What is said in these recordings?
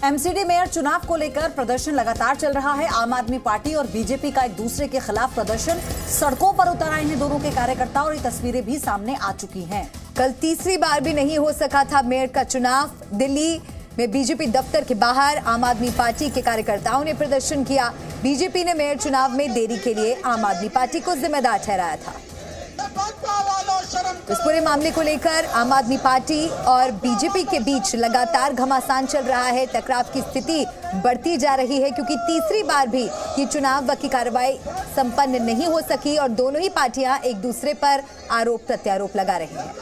MCD mayor चुनाव को लेकर प्रदर्शन लगातार चल रहा है। आम आदमी पार्टी और बीजेपी का एक दूसरे के खिलाफ प्रदर्शन, सड़कों पर उतर आए हैं दोनों के कार्यकर्ता और ये तस्वीरें भी सामने आ चुकी हैं। कल तीसरी बार भी नहीं हो सका था मेयर का चुनाव। दिल्ली में बीजेपी दफ्तर के बाहर आम आदमी पार्टी के कार्यकर्ताओं ने प्रदर्शन किया। बीजेपी ने मेयर चुनाव में देरी के लिए आम आदमी पार्टी को जिम्मेदार ठहराया था। इस पूरे मामले को लेकर आम आदमी पार्टी और बीजेपी के बीच लगातार घमासान चल रहा है। टकराव की स्थिति बढ़ती जा रही है क्योंकि तीसरी बार भी ये चुनाव की कार्रवाई संपन्न नहीं हो सकी और दोनों ही पार्टियां एक दूसरे पर आरोप प्रत्यारोप लगा रही हैं।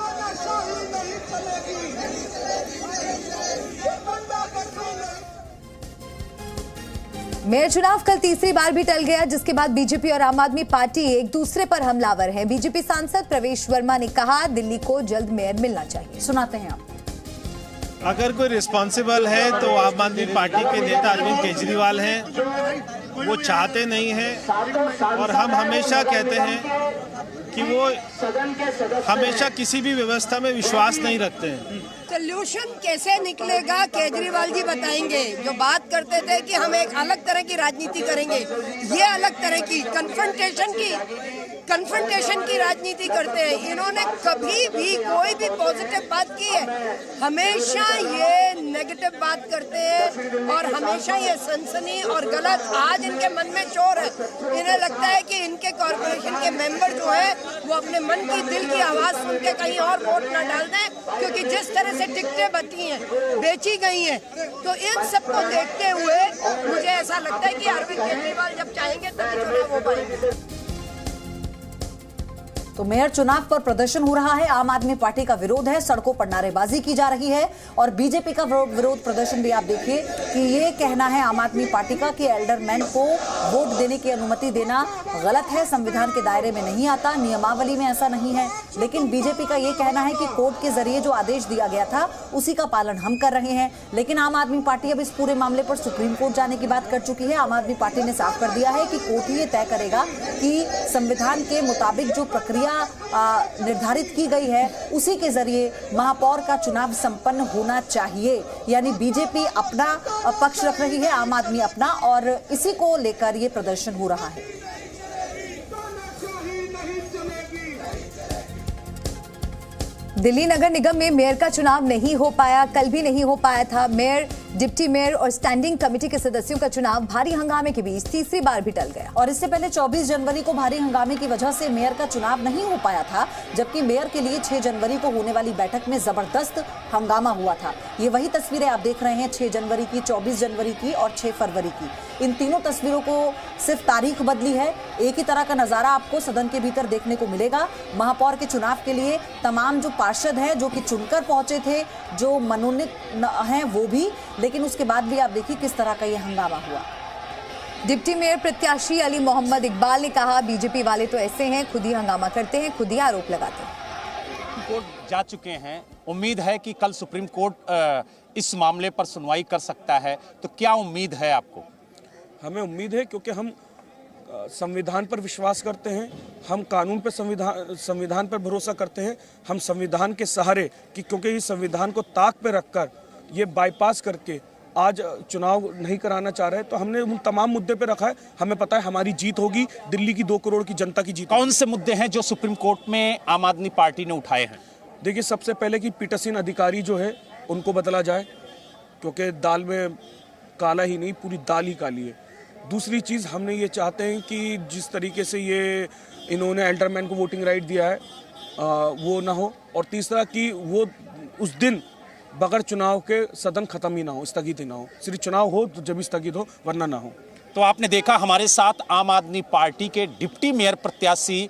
मेयर चुनाव कल तीसरी बार भी टल गया, जिसके बाद बीजेपी और आम आदमी पार्टी एक दूसरे पर हमलावर हैं। बीजेपी सांसद प्रवेश वर्मा ने कहा दिल्ली को जल्द मेयर मिलना चाहिए। सुनाते हैं आप। अगर कोई रिस्पॉन्सिबल है तो आम आदमी पार्टी के नेता अरविंद केजरीवाल हैं। वो चाहते नहीं हैं और हम हमेशा कहते हैं कि वो हमेशा किसी भी व्यवस्था में विश्वास नहीं रखते हैं। सोल्यूशन कैसे निकलेगा केजरीवाल जी बताएंगे। जो बात करते थे कि हम एक अलग तरह की राजनीति करेंगे, ये अलग तरह की कन्फ्रंटेशन की राजनीति करते हैं। इन्होंने कभी भी कोई भी पॉजिटिव बात की है, हमेशा ये नेगेटिव बात करते हैं और हमेशा ये सनसनी और गलत। आज इनके मन में चोर है। इन्हें लगता है कि इनके कॉर्पोरेशन के मेंबर जो है वो अपने मन की दिल की आवाज सुन के कहीं और वोट न डाल दें, क्योंकि जिस तरह से टिकटें बची हैं, बेची गई हैं, तो इन सबको देखते हुए मुझे ऐसा लगता है कि अरविंद केजरीवाल जब चाहेंगे तभी चुनाव हो पाएंगे। तो मेयर चुनाव पर प्रदर्शन हो रहा है। आम आदमी पार्टी का विरोध है, सड़कों पर नारेबाजी की जा रही है और बीजेपी का विरोध प्रदर्शन भी आप देखिए कि ये कहना है आम आदमी पार्टी का कि एल्डरमैन को वोट देने की अनुमति देना गलत है, संविधान के दायरे में नहीं आता, नियमावली में ऐसा नहीं है। लेकिन बीजेपी का ये कहना है कि कोर्ट के जरिए जो आदेश दिया गया था उसी का पालन हम कर रहे हैं। लेकिन आम आदमी पार्टी अब इस पूरे मामले पर सुप्रीम कोर्ट जाने की बात कर चुकी है। आम आदमी पार्टी ने साफ कर दिया है कि कोर्ट ही ये तय करेगा कि संविधान के मुताबिक जो प्रक्रिया निर्धारित की गई है उसी के जरिए महापौर का चुनाव संपन्न होना चाहिए। यानी बीजेपी अपना पक्ष रख रही है, आम आदमी अपना, और इसी को लेकर ये प्रदर्शन हो रहा है। दिल्ली नगर निगम में मेयर का चुनाव नहीं हो पाया, कल भी नहीं हो पाया था। मेयर, डिप्टी मेयर और स्टैंडिंग कमेटी के सदस्यों का चुनाव भारी हंगामे के बीच तीसरी बार भी टल गया। और इससे पहले 24 जनवरी को भारी हंगामे की वजह से मेयर का चुनाव नहीं हो पाया था, जबकि मेयर के लिए 6 जनवरी को होने वाली बैठक में जबरदस्त हंगामा हुआ था। ये वही तस्वीरें आप देख रहे हैं, 6 जनवरी की, 24 जनवरी की और 6 फरवरी की। इन तीनों तस्वीरों को सिर्फ तारीख बदली है, एक ही तरह का नजारा आपको सदन के भीतर देखने को मिलेगा। महापौर के चुनाव के लिए तमाम जो पार्षद हैं जो कि चुनकर पहुंचे थे, जो मनोनीत हैं वो भी, लेकिन उसके बाद भी आप देखिए किस तरह का ये हंगामा हुआ। डिप्टी मेयर प्रत्याशी अली मोहम्मद इकबाल ने कहा बीजेपी वाले तो ऐसे हैं, खुद ही हंगामा करते हैं, खुद ही आरोप लगाते हैं। कोर्ट जा चुके हैं, उम्मीद है कि कल सुप्रीम कोर्ट इस मामले पर सुनवाई कर सकता है, तो क्या उम्मीद है आपको? हमें उम्मीद है क्योंकि हम संविधान पर विश्वास करते हैं, हम कानून पर संविधान पर भरोसा करते हैं, हम संविधान के सहारे क्योंकि इस संविधान को ताक पे रखकर ये बाईपास करके आज चुनाव नहीं कराना चाह रहे, तो हमने उन तमाम मुद्दे पे रखा है। हमें पता है हमारी जीत होगी, दिल्ली की 2 करोड़ की जनता की जीत। कौन से मुद्दे हैं जो सुप्रीम कोर्ट में आम आदमी पार्टी ने उठाए हैं? देखिए, सबसे पहले कि पीठासीन अधिकारी जो है उनको बदला जाए, क्योंकि दाल में काला ही नहीं, पूरी दाल ही काली है। दूसरी चीज़, हमने ये चाहते हैं कि जिस तरीके से ये इन्होंने एल्डरमैन को वोटिंग राइट दिया है वो ना हो। और तीसरा कि वो उस दिन बगैर चुनाव के सदन खत्म ही ना हो, स्थगित ही ना हो। सिर्फ चुनाव हो तो जब स्थगित हो, वरना ना हो। तो आपने देखा हमारे साथ आम आदमी पार्टी के डिप्टी मेयर प्रत्याशी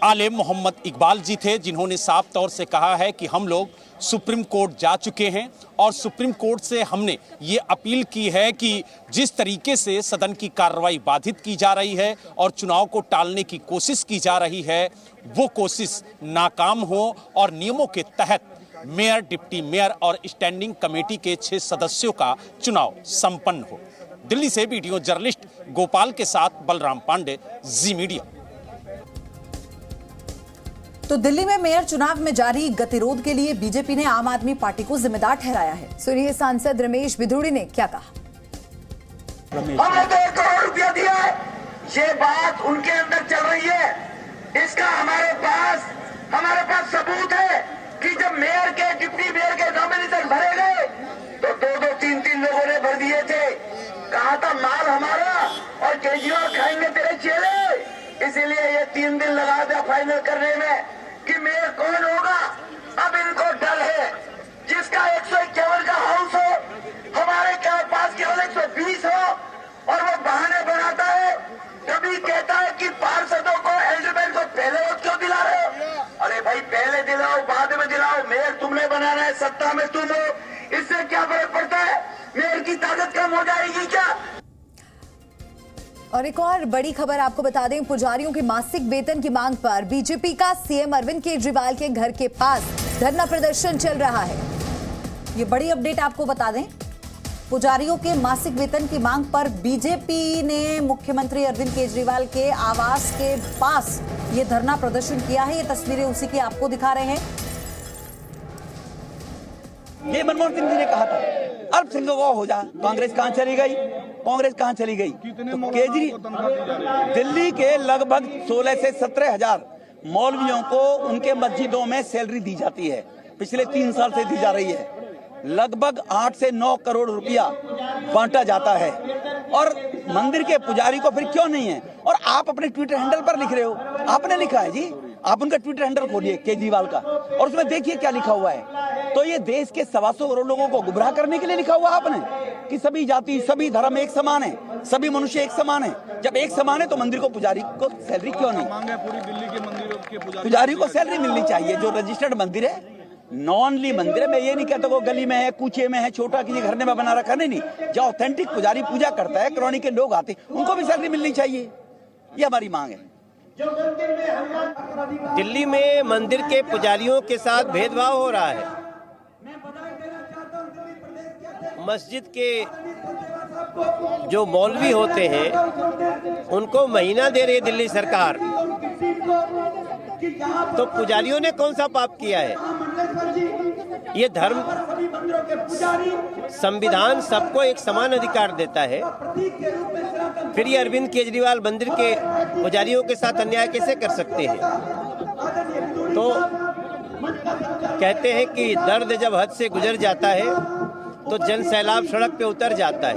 आले मोहम्मद इकबाल जी थे, जिन्होंने साफ तौर से कहा है कि हम लोग सुप्रीम कोर्ट जा चुके हैं और सुप्रीम कोर्ट से हमने ये अपील की है कि जिस तरीके से सदन की कार्रवाई बाधित की जा रही है और चुनाव को टालने की कोशिश की जा रही है, वो कोशिश नाकाम हो और नियमों के तहत मेयर, डिप्टी मेयर और स्टैंडिंग कमेटी के 6 सदस्यों का चुनाव संपन्न हो। दिल्ली से वीडियो जर्नलिस्ट गोपाल के साथ बलराम पांडे, जी मीडिया। तो दिल्ली में मेयर चुनाव में जारी गतिरोध के लिए बीजेपी ने आम आदमी पार्टी को जिम्मेदार ठहराया है। सुनिए सांसद रमेश बिधूड़ी ने क्या कहा। हमने तो 1 करोड़ रुपया दिया है, ये बात उनके अंदर चल रही है। इसका हमारे पास सबूत है कि जब मेयर के डिप्टी मेयर के नॉमिनेशन भरे गए तो 2-2, 3-3 लोगों ने भर दिए थे। कहा था माल हमारा और केजरीवाल खाएंगे तेरे चेले। इसीलिए ये 3 दिन लगा दिया फाइनल करने में कि मेयर कौन होगा। अब इनको डर है जिसका 151 का हाउस हो, हमारे पास केवल 120 हो और वो बहाने बनाता है। कभी कहता है कि पार्षदों को एल्डरमैन को पहले वोट क्यों दिला रहे हो। अरे भाई पहले दिलाओ बाद में दिलाओ, मेयर तुमने बनाना है, सत्ता में तुम हो, इससे क्या फर्क पड़ता है। मेयर की ताकत कम हो जाएगी क्या। और एक और बड़ी खबर आपको बता दें, पुजारियों के मासिक वेतन की मांग पर बीजेपी का सीएम अरविंद केजरीवाल के घर के पास धरना प्रदर्शन चल रहा है। ये बड़ी अपडेट आपको बता दें, पुजारियों के मासिक वेतन की मांग पर बीजेपी ने मुख्यमंत्री अरविंद केजरीवाल के आवास के पास ये धरना प्रदर्शन किया है। ये तस्वीरें उसी की आपको दिखा रहे हैं। ये मनमोहन सिंह जी ने कहा था अल्पसंख्यक को हो जा, कांग्रेस कहां चली गई, कांग्रेस कहां चली गई। तो केजरी दिल्ली के लगभग 16 से 17 हजार मौलवियों को उनके मस्जिदों में सैलरी दी जाती है, पिछले 3 साल से दी जा रही है। लगभग 8 से 9 करोड़ रुपया बांटा जाता है और मंदिर के पुजारी को फिर क्यों नहीं है। और आप अपने ट्विटर हैंडल पर लिख रहे हो, आपने लिखा है जी, आप उनका ट्विटर हैंडल खोलिए केजरीवाल का और उसमें देखिए क्या लिखा हुआ है। तो ये देश के 125 करोड़ लोगों को गुमराह करने के लिए लिखा हुआ आपने कि सभी जाति सभी धर्म एक समान है, सभी मनुष्य एक समान है। जब एक समान है तो मंदिर को पुजारी को सैलरी क्यों नहीं। पूरी दिल्ली के मंदिरों के पुजारी को सैलरी मिलनी चाहिए। जो रजिस्टर्ड मंदिर है, नॉनली मंदिर है, मैं ये नहीं कहता को गली में है, कूचे में है, छोटा किसी घर में बना रखा, नहीं। जो ऑथेंटिक पुजारी पूजा करता है, कॉलोनी के लोग आते हैं, उनको भी सैलरी मिलनी चाहिए। ये हमारी मांग है। दिल्ली में मंदिर के पुजारियों के साथ भेदभाव हो रहा है। मस्जिद के जो मौलवी होते हैं उनको महीना दे रही है दिल्ली सरकार, तो पुजारियों ने कौन सा पाप किया है। ये धर्म संविधान सबको एक समान अधिकार देता है, फिर ये अरविंद केजरीवाल मंदिर के पुजारियों के साथ अन्याय कैसे कर सकते हैं। तो कहते हैं कि दर्द जब हद से गुजर जाता है तो जन सैलाब सड़क पे उतर जाता है।